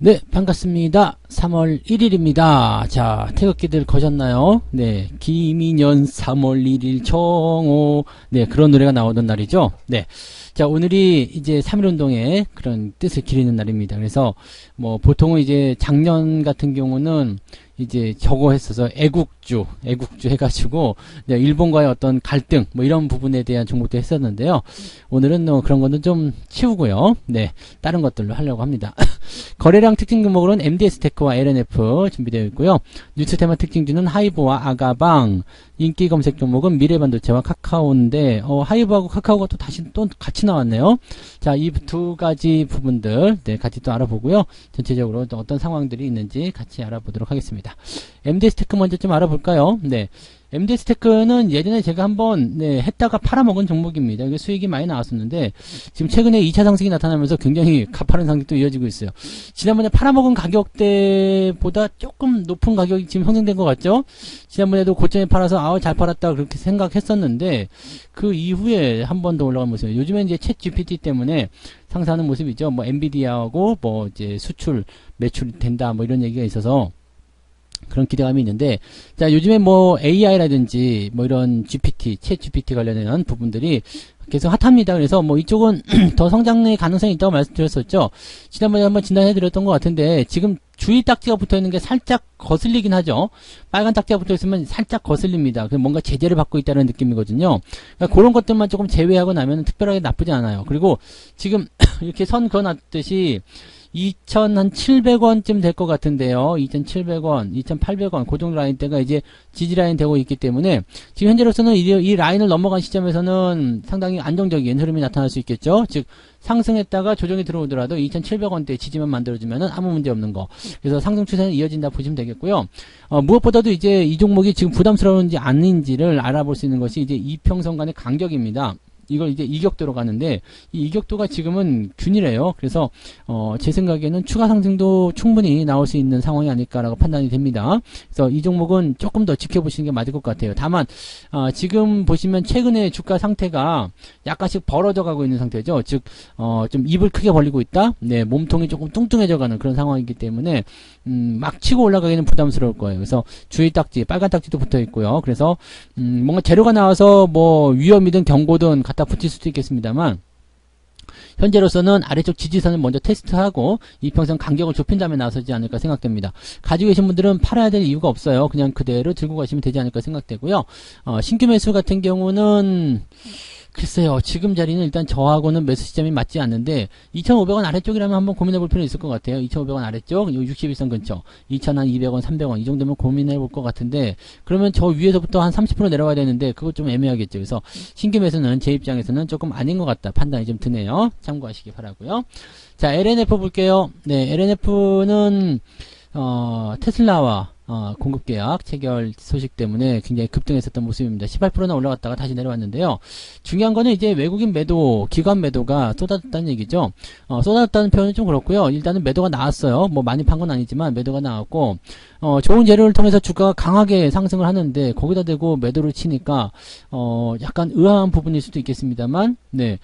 네, 반갑습니다. 3월 1일입니다. 자, 태극기들 거셨나요? 네, 김인현 3월 1일 정오. 네, 그런 노래가 나오던 날이죠. 네. 자, 오늘이 이제 3.1운동의 그런 뜻을 기리는 날입니다. 그래서 뭐 보통은 이제 작년 같은 경우는 이제 저거 했어서 애국주 해가지고 네, 일본과의 어떤 갈등 뭐 이런 부분에 대한 종목도 했었는데요. 오늘은 그런 거는 좀 치우고요. 네, 다른 것들로 하려고 합니다. 거래량 특징 종목으로는 MDS테크와 LNF 준비되어 있고요. 뉴스 테마 특징주는 하이브와 아가방, 인기 검색 종목은 미래반도체와 카카오인데 하이브하고 카카오가 또 다시 또 같이 나왔네요. 자, 이 두 가지 부분들 네, 같이 또 알아보고요. 전체적으로 또 어떤 상황들이 있는지 같이 알아보도록 하겠습니다. MDS테크 먼저 좀 알아볼까요? 네. MD스테크는 예전에 제가 한번 네, 했다가 팔아먹은 종목입니다. 이게 수익이 많이 나왔었는데 지금 최근에 2차 상승이 나타나면서 굉장히 가파른 상승도 이어지고 있어요. 지난번에 팔아먹은 가격대보다 조금 높은 가격이 지금 형성된 것 같죠? 지난번에도 고점에 팔아서 잘 팔았다 그렇게 생각했었는데 그 이후에 한 번 더 올라간 모습이에요. 요즘에 이제 챗 GPT 때문에 상승하는 모습이죠. 뭐 엔비디아하고 뭐 이제 수출 매출이 된다 뭐 이런 얘기가 있어서 그런 기대감이 있는데, 자, 요즘에 뭐 AI라든지 뭐 이런 GPT, 챗 GPT 관련된 부분들이 계속 핫합니다. 그래서 뭐 이쪽은 더 성장의 가능성이 있다고 말씀드렸었죠. 지난번에 한번 진단해 드렸던 것 같은데, 지금 주의 딱지가 붙어 있는 게 살짝 거슬리긴 하죠. 빨간 딱지가 붙어 있으면 살짝 거슬립니다. 그래서 뭔가 제재를 받고 있다는 느낌이거든요. 그러니까 그런 것들만 조금 제외하고 나면 특별하게 나쁘지 않아요. 그리고 지금 이렇게 선 그어놨듯이 2,700원쯤 될 것 같은데요. 2,700원, 2,800원, 그 정도 라인대가 이제 지지라인 되고 있기 때문에 지금 현재로서는 이 라인을 넘어간 시점에서는 상당히 안정적인 흐름이 나타날 수 있겠죠. 즉, 상승했다가 조정이 들어오더라도 2,700원대 지지만 만들어주면은 아무 문제 없는 거. 그래서 상승 추세는 이어진다 보시면 되겠고요. 무엇보다도 이제 이 종목이 지금 부담스러운지 아닌지를 알아볼 수 있는 것이 이제 이평선 간의 간격입니다. 이걸 이제 이격도로 가는데 이 이격도가 지금은 균이래요. 그래서 제 생각에는 추가 상승도 충분히 나올 수 있는 상황이 아닐까라고 판단이 됩니다. 그래서 이 종목은 조금 더 지켜보시는 게 맞을 것 같아요. 다만 지금 보시면 최근에 주가 상태가 약간씩 벌어져 가고 있는 상태죠. 즉 좀 입을 크게 벌리고 있다. 네, 몸통이 조금 뚱뚱해져 가는 그런 상황이기 때문에 막 치고 올라가기는 부담스러울 거예요. 그래서 주의 딱지, 빨간 딱지도 붙어 있고요. 그래서 뭔가 재료가 나와서 뭐 위험이든 경고든 갖다 붙일 수도 있겠습니다만 현재로서는 아래쪽 지지선을 먼저 테스트하고 이평선 간격을 좁힌 다음에 나서지 않을까 생각됩니다. 가지고 계신 분들은 팔아야 될 이유가 없어요. 그냥 그대로 들고 가시면 되지 않을까 생각되고요. 신규 매수 같은 경우는 글쎄요. 지금 자리는 일단 저하고는 매수 시점이 맞지 않는데 2,500원 아래쪽이라면 한번 고민해 볼 필요는 있을 것 같아요. 2,500원 아래쪽, 61선 근처, 2,200원, 300원 이 정도면 고민해 볼 것 같은데 그러면 저 위에서부터 한 30% 내려가야 되는데 그거 좀 애매하겠죠. 그래서 신규 매수는 제 입장에서는 조금 아닌 것 같다. 판단이 좀 드네요. 참고하시기 바라고요. 자, LNF 볼게요. 네, LNF는 테슬라와 공급 계약 체결 소식 때문에 굉장히 급등했었던 모습입니다. 18%나 올라갔다가 다시 내려왔는데요. 중요한 거는 이제 외국인 매도, 기관 매도가 쏟아졌다는 얘기죠. 쏟아졌다는 표현은 좀 그렇고요. 일단은 매도가 나왔어요. 뭐 많이 판 건 아니지만 매도가 나왔고, 좋은 재료를 통해서 주가가 강하게 상승을 하는데 거기다 대고 매도를 치니까 약간 의아한 부분일 수도 있겠습니다만, 네,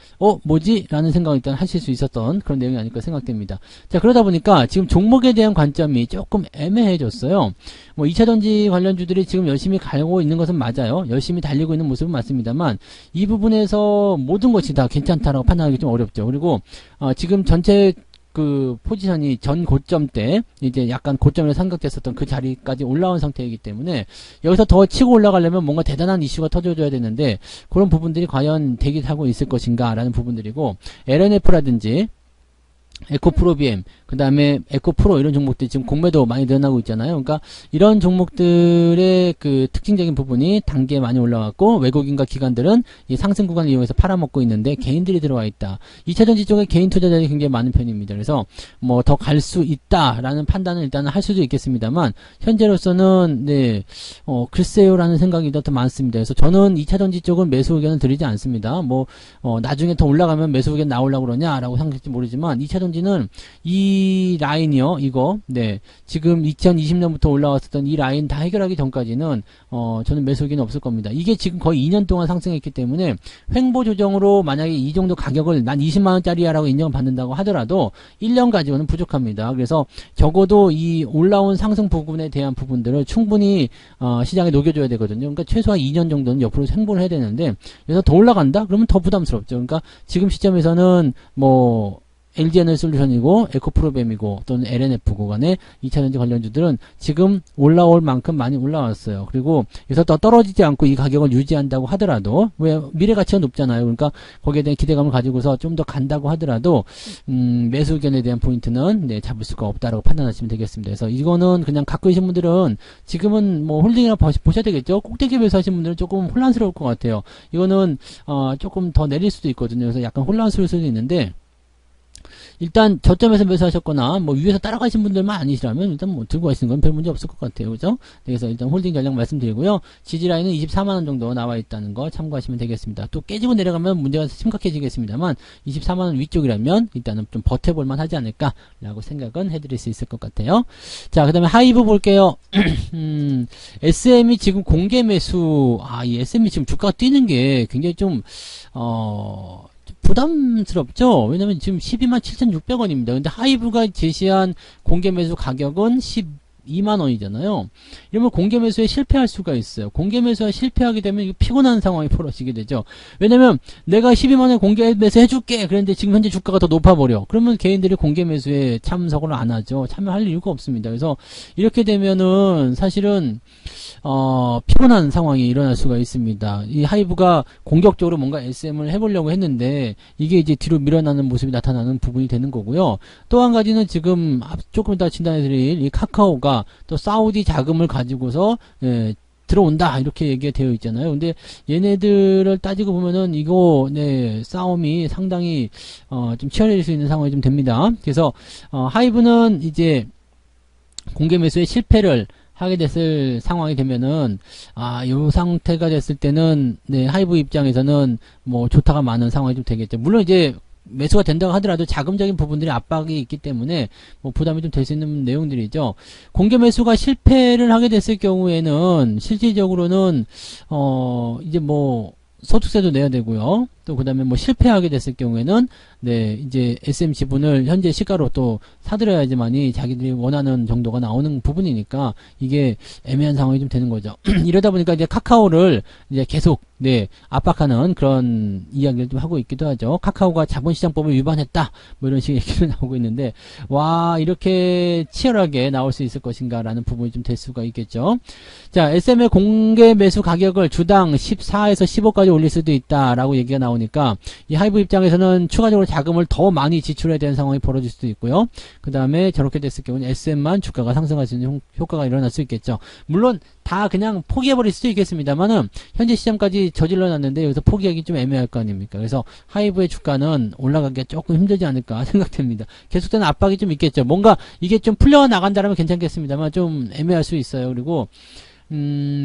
뭐지? 라는 생각을 일단 하실 수 있었던 그런 내용이 아닐까 생각됩니다. 자, 그러다 보니까 지금 종목에 대한 관점이 조금 애매해졌어요. 뭐 2차전지 관련주들이 지금 열심히 갈고 있는 것은 맞아요. 열심히 달리고 있는 모습은 맞습니다만 이 부분에서 모든 것이 다 괜찮다라고 판단하기 좀 어렵죠. 그리고 지금 전체 그 포지션이 전 고점 때 이제 약간 고점에 삼각됐었던 그 자리까지 올라온 상태이기 때문에 여기서 더 치고 올라가려면 뭔가 대단한 이슈가 터져줘야 되는데 그런 부분들이 과연 대기하고 있을 것인가 라는 부분들이고 LNF라든지 에코프로비엠, 그 다음에 에코프로 이런 종목들이 지금 공매도 많이 늘어나고 있잖아요. 그러니까 이런 종목들의 그 특징적인 부분이 단계에 많이 올라왔고 외국인과 기관들은 이 상승 구간을 이용해서 팔아먹고 있는데 개인들이 들어와 있다. 2차전지 쪽에 개인 투자자들이 굉장히 많은 편입니다. 그래서 뭐 더 갈 수 있다라는 판단을 일단은 할 수도 있겠습니다만 현재로서는 네, 글쎄요라는 생각이 더 많습니다. 그래서 저는 2차전지 쪽은 매수 의견을 드리지 않습니다. 뭐 나중에 더 올라가면 매수 의견 나오려고 그러냐라고 생각할지 모르지만 2차전지 건지는 이 라인이요, 이거, 네. 지금 2020년부터 올라왔었던 이 라인 다 해결하기 전까지는, 저는 매수 의견이 없을 겁니다. 이게 지금 거의 2년 동안 상승했기 때문에, 횡보 조정으로 만약에 이 정도 가격을 난 20만원짜리야 라고 인정을 받는다고 하더라도, 1년 가지고는 부족합니다. 그래서 적어도 이 올라온 상승 부분에 대한 부분들을 충분히, 시장에 녹여줘야 되거든요. 그러니까 최소한 2년 정도는 옆으로 횡보를 해야 되는데, 여기서 더 올라간다? 그러면 더 부담스럽죠. 그러니까 지금 시점에서는 뭐 LG에너지솔루션이고 에코프로뱀이고 또는 LNF고 간에 2차전지 관련주들은 지금 올라올 만큼 많이 올라왔어요. 그리고 여기서 더 떨어지지 않고 이 가격을 유지한다고 하더라도 왜 미래 가치가 높잖아요. 그러니까 거기에 대한 기대감을 가지고서 좀 더 간다고 하더라도 매수 의견에 대한 포인트는 네, 잡을 수가 없다라고 판단하시면 되겠습니다. 그래서 이거는 그냥 갖고 계신 분들은 지금은 뭐 홀딩이나 보셔야 되겠죠. 꼭대기 매수하신 분들은 조금 혼란스러울 것 같아요. 이거는 조금 더 내릴 수도 있거든요. 그래서 약간 혼란스러울 수도 있는데 일단 저점에서 매수하셨거나 뭐 위에서 따라가신 분들만 아니시라면 일단 뭐 들고 가시는 건 별 문제 없을 것 같아요. 그죠? 그래서 일단 홀딩 전략 말씀드리고요. 지지라인은 24만원 정도 나와 있다는 거 참고하시면 되겠습니다. 또 깨지고 내려가면 문제가 심각해지겠습니다만 24만원 위쪽이라면 일단은 좀 버텨볼만 하지 않을까 라고 생각은 해드릴 수 있을 것 같아요. 자, 그 다음에 하이브 볼게요. SM이 지금 공개 매수, 이 SM이 지금 주가가 뛰는 게 굉장히 좀 부담스럽죠? 왜냐면 지금 127,600원입니다. 근데 하이브가 제시한 공개 매수 가격은 12만원이잖아요. 이러면 공개 매수에 실패할 수가 있어요. 공개 매수에 실패하게 되면 피곤한 상황이 벌어지게 되죠. 왜냐면 내가 12만원에 공개 매수 해줄게. 그런데 지금 현재 주가가 더 높아버려. 그러면 개인들이 공개 매수에 참석을 안 하죠. 참여할 이유가 없습니다. 그래서 이렇게 되면은 사실은 피곤한 상황이 일어날 수가 있습니다. 이 하이브가 공격적으로 뭔가 SM을 해보려고 했는데 이게 이제 뒤로 밀어나는 모습이 나타나는 부분이 되는 거고요. 또 한 가지는 지금 조금 이따 진단해드릴 이 카카오가 또 사우디 자금을 가지고서 들어온다 이렇게 얘기가 되어 있잖아요. 근데 얘네들을 따지고 보면은 이거 싸움이 상당히 좀 치열해질 수 있는 상황이 좀 됩니다. 그래서 하이브는 이제 공개 매수에 실패를 하게 됐을 상황이 되면은 요 상태가 됐을 때는 하이브 입장에서는 뭐 조타가 많은 상황이 좀 되겠죠. 물론 이제 매수가 된다고 하더라도 자금적인 부분들이 압박이 있기 때문에 뭐 부담이 좀 될 수 있는 내용들이죠. 공개 매수가 실패를 하게 됐을 경우에는 실질적으로는 이제 뭐 소득세도 내야 되고요. 또 그 다음에 뭐 실패하게 됐을 경우에는 이제 SM 지분을 현재 시가로 또 사들여야지만이 자기들이 원하는 정도가 나오는 부분이니까 이게 애매한 상황이 좀 되는 거죠. 이러다 보니까 이제 카카오를 이제 계속 압박하는 그런 이야기를 좀 하고 있기도 하죠. 카카오가 자본시장법을 위반했다 뭐 이런 식의 얘기를 나오고 있는데 와 이렇게 치열하게 나올 수 있을 것인가라는 부분이 좀 될 수가 있겠죠. 자, SM의 공개 매수 가격을 주당 14에서 15까지 올릴 수도 있다라고 얘기가 나오니까 이 하이브 입장에서는 추가적으로 자금을 더 많이 지출해야 되는 상황이 벌어질 수도 있고요. 그 다음에 저렇게 됐을 경우는 SM만 주가가 상승할 수 있는 효과가 일어날 수 있겠죠. 물론 다 그냥 포기해버릴 수도 있겠습니다만은 현재 시점까지 저질러 놨는데 여기서 포기하기 좀 애매할 거 아닙니까? 그래서 하이브의 주가는 올라가기가 조금 힘들지 않을까 생각됩니다. 계속되는 압박이 좀 있겠죠. 뭔가 이게 좀 풀려나간다면 괜찮겠습니다만 좀 애매할 수 있어요. 그리고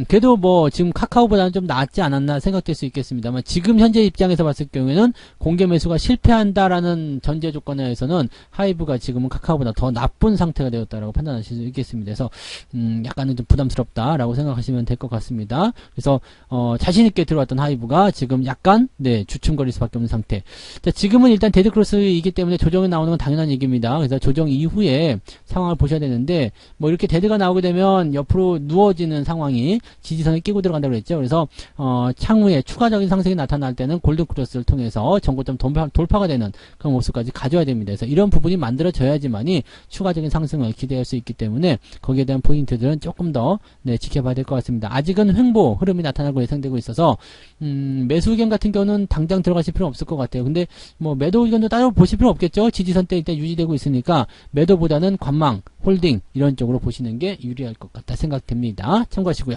그래도 뭐 지금 카카오보다는 좀 낫지 않았나 생각될 수 있겠습니다만 지금 현재 입장에서 봤을 경우에는 공개 매수가 실패한다라는 전제 조건에서는 하이브가 지금은 카카오보다 더 나쁜 상태가 되었다라고 판단하실 수 있겠습니다. 그래서 약간은 좀 부담스럽다라고 생각하시면 될 것 같습니다. 그래서 자신있게 들어왔던 하이브가 지금 약간 주춤거릴 수밖에 없는 상태. 자, 지금은 일단 데드크로스이기 때문에 조정이 나오는 건 당연한 얘기입니다. 그래서 조정 이후에 상황을 보셔야 되는데 뭐 이렇게 데드가 나오게 되면 옆으로 누워지는 상황이 지지선에 끼고 들어간다고 그랬죠. 그래서 향후에 추가적인 상승이 나타날 때는 골든크로스를 통해서 전고점 돌파가 되는 그런 모습까지 가져야 됩니다. 그래서 이런 부분이 만들어져야지만이 추가적인 상승을 기대할 수 있기 때문에 거기에 대한 포인트들은 조금 더 지켜봐야 될 것 같습니다. 아직은 횡보 흐름이 나타나고 예상되고 있어서 매수 의견 같은 경우는 당장 들어가실 필요는 없을 것 같아요. 근데 뭐 매도 의견도 따로 보실 필요 없겠죠. 지지선 때 일단 유지되고 있으니까 매도보다는 관망, 홀딩 이런 쪽으로 보시는 게 유리할 것 같다 생각됩니다. 참고하시고요.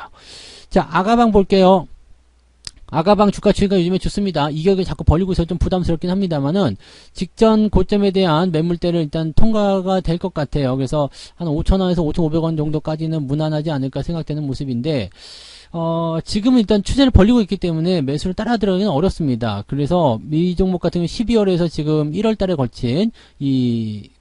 자, 아가방 볼게요. 아가방 주가 추이가 요즘에 좋습니다. 이 격을 자꾸 벌리고 있어서 좀 부담스럽긴 합니다만은 직전 고점에 대한 매물대를 일단 통과가 될 것 같아요. 그래서 한 5,000원에서 5,500원 정도까지는 무난하지 않을까 생각되는 모습인데 지금은 일단 추세를 벌리고 있기 때문에 매수를 따라 들어가기는 어렵습니다. 그래서 이 종목 같은 경우 12월에서 지금 1월 달에 걸친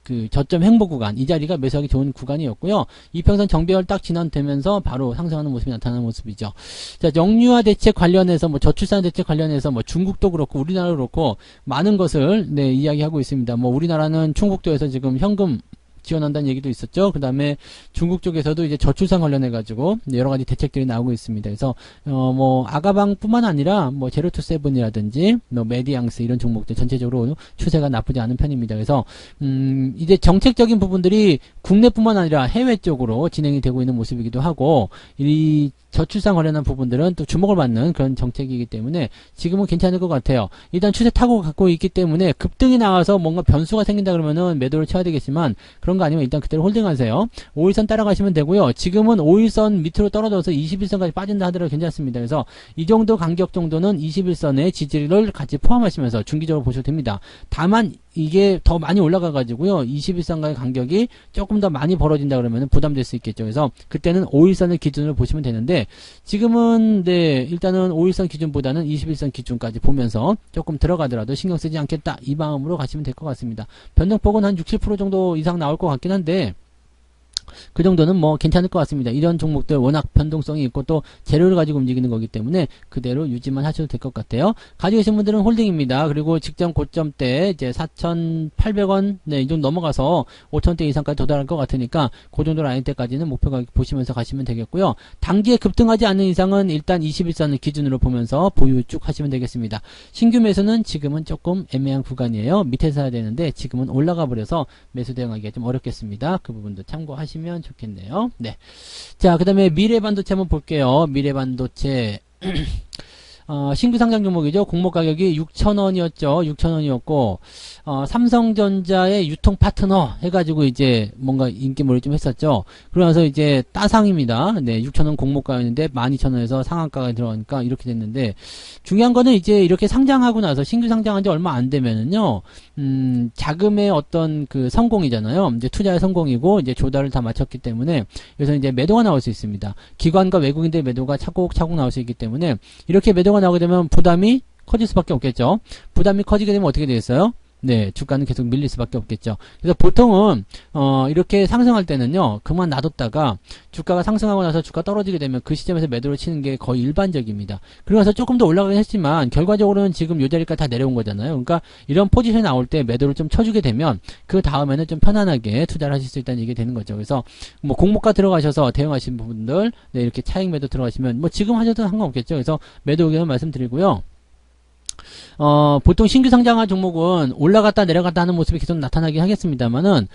그 저점 횡보 구간, 이 자리가 매수하기 좋은 구간이었고요. 이평선 정배열 딱 진환되면서 바로 상승하는 모습이 나타나는 모습이죠. 자, 영유아 대책 관련해서 뭐 저출산 대책 관련해서 뭐 중국도 그렇고 우리나라도 그렇고 많은 것을 네, 이야기하고 있습니다. 뭐 우리나라는 충북도에서 지금 현금 지원한다는 얘기도 있었죠. 그 다음에 중국 쪽에서도 이제 저출산 관련해가지고 여러 가지 대책들이 나오고 있습니다. 그래서, 뭐, 아가방 뿐만 아니라 뭐, 제로투 세븐이라든지, 뭐, 메디앙스 이런 종목들 전체적으로 추세가 나쁘지 않은 편입니다. 그래서, 이제 정책적인 부분들이 국내뿐만 아니라 해외 쪽으로 진행이 되고 있는 모습이기도 하고, 이 저출산 관련한 부분들은 또 주목을 받는 그런 정책이기 때문에 지금은 괜찮을 것 같아요. 일단 추세 타고 갖고 있기 때문에 급등이 나와서 뭔가 변수가 생긴다 그러면은 매도를 쳐야 되겠지만 그런 거 아니면 일단 그대로 홀딩하세요. 5일선 따라가시면 되고요. 지금은 5일선 밑으로 떨어져서 21선까지 빠진다 하더라도 괜찮습니다. 그래서 이 정도 간격 정도는 21선의 지지를 같이 포함하시면서 중기적으로 보셔도 됩니다. 다만 이게 더 많이 올라가가지고요. 21선과의 간격이 조금 더 많이 벌어진다 그러면 부담될 수 있겠죠. 그래서 그때는 5일선을 기준으로 보시면 되는데 지금은 네 일단은 5일선 기준보다는 21선 기준까지 보면서 조금 들어가더라도 신경 쓰지 않겠다. 이 마음으로 가시면 될 것 같습니다. 변동폭은 한 60, 70% 정도 이상 나올 것 같긴 한데 그 정도는 뭐 괜찮을 것 같습니다. 이런 종목들 워낙 변동성이 있고 또 재료를 가지고 움직이는 거기 때문에 그대로 유지만 하셔도 될 것 같아요. 가지고 계신 분들은 홀딩입니다. 그리고 직전 고점 때 이제 4,800원 네, 이 정도 넘어가서 5,000대 이상까지 도달할 것 같으니까 그 정도 라인 때까지는 목표 가격 보시면서 가시면 되겠고요. 단기에 급등하지 않는 이상은 일단 21선을 기준으로 보면서 보유 쭉 하시면 되겠습니다. 신규 매수는 지금은 조금 애매한 구간이에요. 밑에서 해야 되는데 지금은 올라가 버려서 매수 대응하기가 좀 어렵겠습니다. 그 부분도 참고하시면 좋겠네요. 네. 자, 그 다음에 미래반도체 한번 볼게요. 미래반도체. 신규 상장 종목이죠. 공모 가격이 6,000원이었죠. 6,000원이었고, 삼성전자의 유통 파트너 해가지고 이제 뭔가 인기몰이 좀 했었죠. 그러면서 이제 따상입니다. 네, 6,000원 공모가였는데 12,000원에서 상한가가 들어가니까 이렇게 됐는데, 중요한 거는 이제 이렇게 상장하고 나서 신규 상장한 지 얼마 안 되면은요, 자금의 어떤 그 성공이잖아요. 이제 투자의 성공이고, 이제 조달을 다 마쳤기 때문에, 여기서 이제 매도가 나올 수 있습니다. 기관과 외국인들의 매도가 차곡차곡 나올 수 있기 때문에, 이렇게 매도가 나오게 되면 부담이 커질 수밖에 없겠죠. 부담이 커지게 되면 어떻게 되겠어요? 네, 주가는 계속 밀릴 수밖에 없겠죠. 그래서 보통은 이렇게 상승할 때는요, 그만 놔뒀다가 주가가 상승하고 나서 주가 떨어지게 되면 그 시점에서 매도를 치는 게 거의 일반적입니다. 그러면서 조금 더 올라가긴 했지만 결과적으로는 지금 요 자리까지 다 내려온 거잖아요. 그러니까 이런 포지션이 나올 때 매도를 좀 쳐주게 되면 그 다음에는 좀 편안하게 투자를 하실 수 있다는 얘기가 되는 거죠. 그래서 뭐 공모가 들어가셔서 대응하시는 분들, 네, 이렇게 차익 매도 들어가시면 뭐 지금 하셔도 상관없겠죠. 그래서 매도 의견 말씀드리고요. 보통 신규 상장한 종목은 올라갔다 내려갔다 하는 모습이 계속 나타나긴 하겠습니다만은,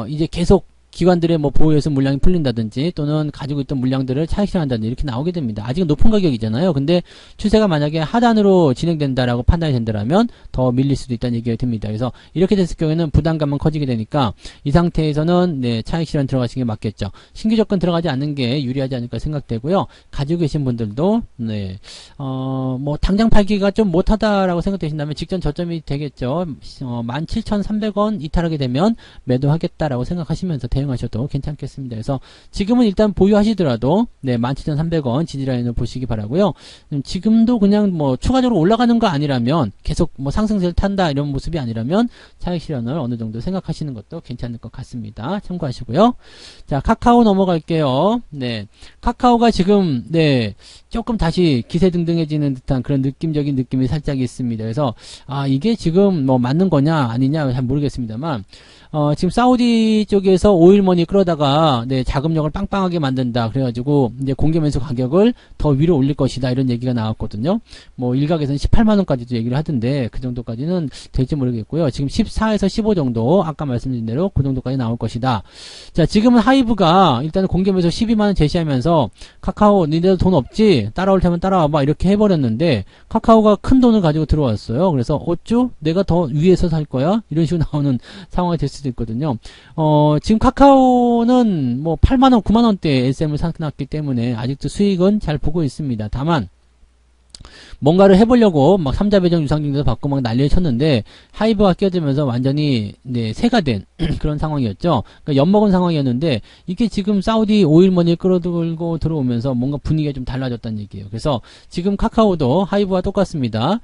이제 계속 기관들의 뭐 보유해서 물량이 풀린다든지 또는 가지고 있던 물량들을 차익 실현한다든지 이렇게 나오게 됩니다. 아직은 높은 가격이잖아요. 근데 추세가 만약에 하단으로 진행된다라고 판단이 된다라면 더 밀릴 수도 있다는 얘기가 됩니다. 그래서 이렇게 됐을 경우에는 부담감은 커지게 되니까 이 상태에서는 네, 차익 실현 들어가시는 게 맞겠죠. 신규 조건 들어가지 않는 게 유리하지 않을까 생각되고요. 가지고 계신 분들도 네, 뭐 당장 팔기가 좀 못하다라고 생각되신다면 직전 저점이 되겠죠. 17,300원 이탈하게 되면 매도하겠다라고 생각하시면서 대응하셔도 괜찮겠습니다. 그래서 지금은 일단 보유하시더라도 네, 17,300원 지지라인을 보시기 바라고요. 지금도 그냥 뭐 추가적으로 올라가는 거 아니라면 계속 뭐 상승세를 탄다 이런 모습이 아니라면 차익 실현을 어느 정도 생각하시는 것도 괜찮을 것 같습니다. 참고하시고요. 자, 카카오 넘어갈게요. 네, 카카오가 지금 네, 조금 다시 기세등등해지는 듯한 그런 느낌적인 느낌이 살짝 있습니다. 그래서 이게 지금 뭐 맞는 거냐 아니냐 잘 모르겠습니다만 지금 사우디 쪽에서 오일머니 끌어다가 네, 자금력을 빵빵하게 만든다. 그래가지고 이제 공개 매수 가격을 더 위로 올릴 것이다. 이런 얘기가 나왔거든요. 뭐 일각에서는 18만원까지도 얘기를 하던데 그 정도까지는 될지 모르겠고요. 지금 14에서 15 정도 아까 말씀드린 대로 그 정도까지 나올 것이다. 자, 지금은 하이브가 일단 공개 매수 12만원 제시하면서 카카오 니네도 돈 없지? 따라올 테면 따라와봐. 이렇게 해버렸는데 카카오가 큰 돈을 가지고 들어왔어요. 그래서 어쭈? 내가 더 위에서 살 거야? 이런 식으로 나오는 상황이 될 수도 있거든요. 지금 카카오는 뭐 8만원, 9만원대 SM을 사놨기 때문에 아직도 수익은 잘 보고 있습니다. 다만 뭔가를 해보려고 막 삼자 배정 유상증자도 받고 막 난리를 쳤는데 하이브가 끼어들면서 완전히 네, 새가 된 그런 상황이었죠. 그러니까 엿먹은 상황이었는데 이게 지금 사우디 오일머니를 끌어들고 들어오면서 뭔가 분위기가 좀 달라졌다는 얘기예요. 그래서 지금 카카오도 하이브와 똑같습니다.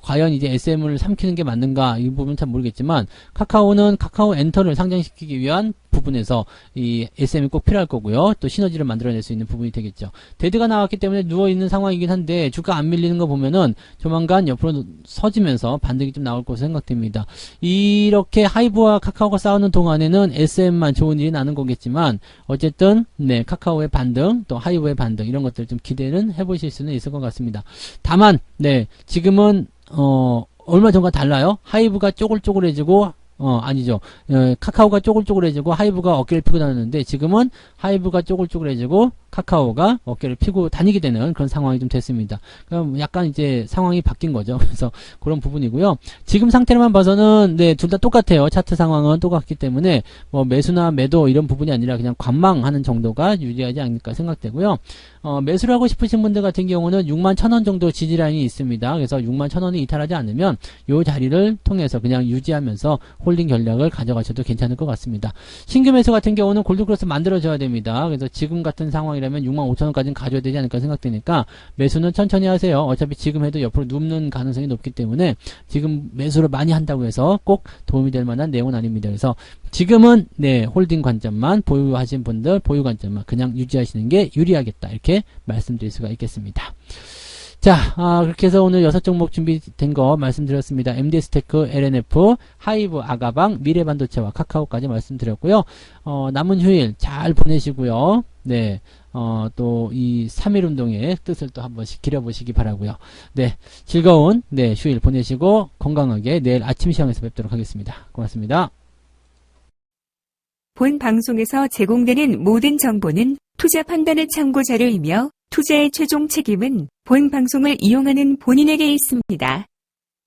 과연 이제 SM을 삼키는 게 맞는가 이 부분은 잘 모르겠지만 카카오는 카카오 엔터를 상장시키기 위한 부분에서 이 SM이 꼭 필요할 거고요. 또 시너지를 만들어낼 수 있는 부분이 되겠죠. 데드가 나왔기 때문에 누워있는 상황이긴 한데 주가 안 밀리는 거 보면은 조만간 옆으로 서지면서 반등이 좀 나올 것으로 생각됩니다. 이렇게 하이브와 카카오가 싸우는 동안에는 SM만 좋은 일이 나는 거겠지만 어쨌든 네, 카카오의 반등 또 하이브의 반등 이런 것들 좀 기대는 해보실 수는 있을 것 같습니다. 다만 네, 지금은 얼마 전과 달라요. 하이브가 쪼글쪼글해지고 아니죠. 카카오가 쪼글쪼글해지고 하이브가 어깨를 피고 다녔는데 지금은 하이브가 쪼글쪼글해지고 카카오가 어깨를 피고 다니게 되는 그런 상황이 좀 됐습니다. 그럼 약간 이제 상황이 바뀐 거죠. 그래서 그런 부분이고요. 지금 상태로만 봐서는 네, 둘 다 똑같아요. 차트 상황은 똑같기 때문에 뭐 매수나 매도 이런 부분이 아니라 그냥 관망하는 정도가 유리하지 않을까 생각되고요. 매수를 하고 싶으신 분들 같은 경우는 61,000원 정도 지지라인이 있습니다. 그래서 61,000원이 이탈하지 않으면 이 자리를 통해서 그냥 유지하면서 홀딩 전략을 가져가셔도 괜찮을 것 같습니다. 신규 매수 같은 경우는 골드크로스 만들어줘야 됩니다. 그래서 지금 같은 상황이라면 65,000원까지는 가져야 되지 않을까 생각되니까 매수는 천천히 하세요. 어차피 지금 해도 옆으로 눕는 가능성이 높기 때문에 지금 매수를 많이 한다고 해서 꼭 도움이 될 만한 내용은 아닙니다. 그래서 지금은 네, 홀딩 관점만 보유하신 분들 보유 관점만 그냥 유지하시는 게 유리하겠다 이렇게 말씀드릴 수가 있겠습니다. 자, 그렇게 해서 오늘 6종목 준비된 거 말씀드렸습니다. MD스테크, LNF, 하이브, 아가방, 미래반도체와 카카오까지 말씀드렸고요. 남은 휴일 잘 보내시고요. 네, 또 이 3일 운동의 뜻을 또 한 번씩 기려보시기 바라고요. 네, 즐거운 네, 휴일 보내시고 건강하게 내일 아침 시황에서 뵙도록 하겠습니다. 고맙습니다. 본 방송에서 제공되는 모든 정보는 투자 판단의 참고 자료이며 투자의 최종 책임은 본 방송을 이용하는 본인에게 있습니다.